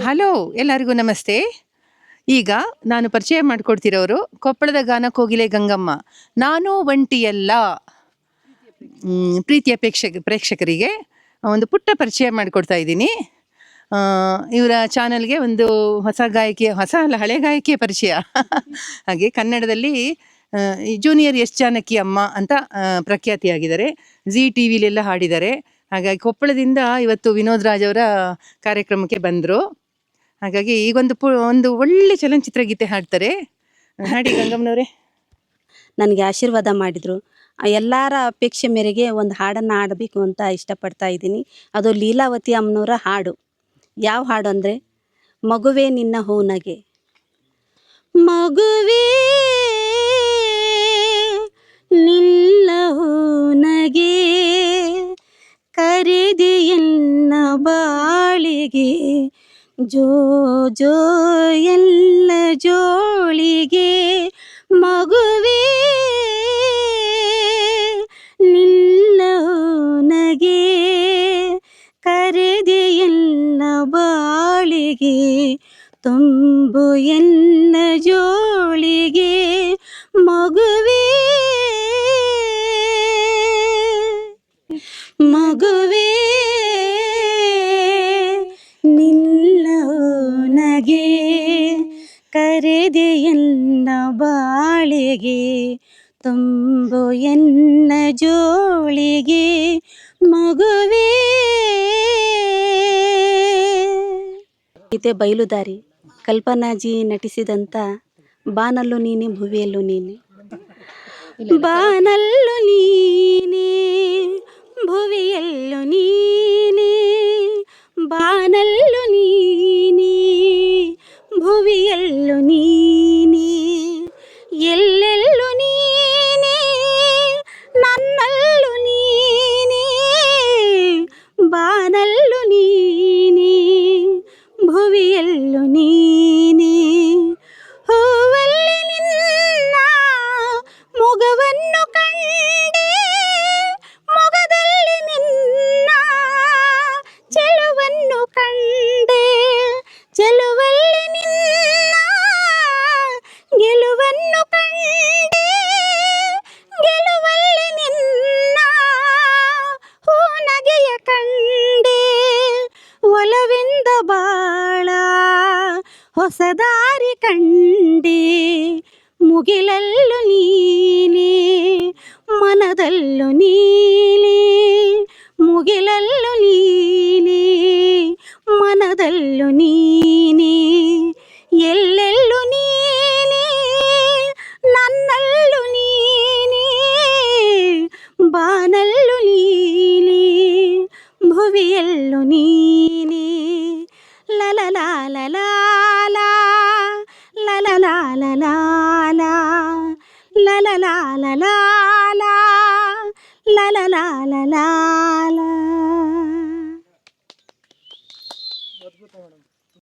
Hello, ಎಲ್ಲರಿಗೂ ನಮಸ್ತೆ. ಈಗ ನಾನು ಪರಿಚಯ ಮಾಡಿಕೊಡ್ತಿರೋರು ಕೊಪ್ಪಳದ ಗಾನ ಕೋಗಿಲೆ ಗಂಗಮ್ಮ. ನಾನು ಒಂಟಿಯಲ್ಲ. ಪ್ರೀತಿಯ ಪ್ರೇಕ್ಷಕರಿಗೆ ಒಂದು ಪುಟ್ಟ ಪರಿಚಯ ಮಾಡಿಕೊಡ್ತಾ ಇದ್ದೀನಿ. ಇವರ ಚಾನಲ್ಗೆ ಒಂದು ಹೊಸ ಹಳೆ ಗಾಯಕಿಯ ಪರಿಚಯ. ಹಾಗೆ ಕನ್ನಡದಲ್ಲಿ ಜೂನಿಯರ್ ಎಸ್ ಜಾನಕಿ ಅಮ್ಮ ಅಂತ ಪ್ರಖ್ಯಾತಿಯಾಗಿದ್ದಾರೆ. ಜಿ ಟಿ ವಿಲೆಲ್ಲ ಹಾಡಿದ್ದಾರೆ. ಹಾಗಾಗಿ ಕೊಪ್ಪಳದಿಂದ ಇವತ್ತು ವಿನೋದ್ ರಾಜ್ ಅವರ ಕಾರ್ಯಕ್ರಮಕ್ಕೆ ಬಂದರು. ಹಾಗಾಗಿ ಈಗೊಂದು ಒಂದು ಒಳ್ಳೆ ಚಲನಚಿತ್ರ ಗೀತೆ ಹಾಡ್ತಾರೆ. ಹಾಡಿ ಗಂಗಮ್ಮನವರೇ. ನನಗೆ ಆಶೀರ್ವಾದ ಮಾಡಿದರು. ಎಲ್ಲರ ಅಪೇಕ್ಷೆ ಮೇರೆಗೆ ಒಂದು ಹಾಡನ್ನು ಹಾಡಬೇಕು ಅಂತ ಇಷ್ಟಪಡ್ತಾ ಇದ್ದೀನಿ. ಅದು ಲೀಲಾವತಿ ಅಮ್ಮನವರ ಹಾಡು. ಯಾವ ಹಾಡು ಅಂದರೆ, ಮಗುವೇ ನಿನ್ನ ಹೂನಗೆ. ಮಗುವೇ ನಿನ್ನ ಹೂನಗೆ ಕರೆದೆಯನ್ನ ಬಾಳಿಗೆ, ಜೋ ಜೋ ಎಲ್ಲ ಜೋಳಿಗೆ. ಮಗುವೇ ನಿನ್ನ ಹೂನಗೆ ಕರೆದೆಯನ್ನ ಬಾಳಿಗೆ, ತುಂಬು ಎನ್ನ ಜೋಳಿಗೆ. ಮಗುವೇ ಮಗುವೇ ನಿನ್ನ ಹೂನಗೆ ಕರೆದೆಯನ್ನ ಬಾಳಿಗೆ, ತುಂಬು ಎನ್ನ ಜೋಳಿಗೆ. ಮಗುವೇ. ಗೀತೆ ಬಯಲುದಾರಿ. ಕಲ್ಪನಾಜಿ ನಟಿಸಿದಂಥ ಬಾನಲ್ಲು ನೀನೆ ಭುವಿಯಲ್ಲೂ ನೀನೆ. ಬಾನಲ್ಲು ನೀನೆ ಭುವಿಯಲ್ಲೂ ನೀನೆ, ಬಾನಲ್ಲು ನೀನೆ ಭುವಿಯಲ್ಲೂ ನೀನೆ, ಎಲ್ಲೆಲ್ಲೂ ನೀನೆ ನನ್ನಲ್ಲೂ ನೀನೆ. ಬಾನಲ್ಲು ನೀನೆ ಭುವಿಯಲ್ಲೂ ನೀನೆ, ಹೂವಲ್ಲಿ ನಿನ್ನ ಮೊಗವನ್ನು ಕಂಡೆ, ಮೊಗದಲ್ಲಿ ನಿನ್ನ ಚೆಲುವನ್ನು ಕಂಡೆ, ಚೆಲುವಲ್ಲಿ ನಿನ್ನ ಗೆಲುವನ್ನು ಕಂಡೆ, ಗೆಲುವಲ್ಲಿ ನಿನ್ನ ಹೂನಗೆಯ ಕಂಡೆ. ಒಲವೆಂದ ಬಾಳ ಹೊಸ ದಾರಿ ಕಂಡೆ, ಮುಗಿಲಲ್ಲೂ ನೀನೆ ಮನದಲ್ಲೂ ನೀನೆ, ಮುಗಿಲಲ್ಲೂ ನೀನೆ ಮನದಲ್ಲೂ ನೀನೆ, ಎಲ್ಲೆಲ್ಲೂ ನೀನೆ ನನ್ನಲ್ಲೂ ನೀನೆ. ಬಾನಲ್ಲೂ ನೀನೆ ಭುವಿಯಲ್ಲೂ ನೀನೆ. ಲಲಲಾಲಲಾ ಲಲಲಾಲಲಾ ಲಲಲಾಲಲಾ ಲಲಲಾಲಲಾ.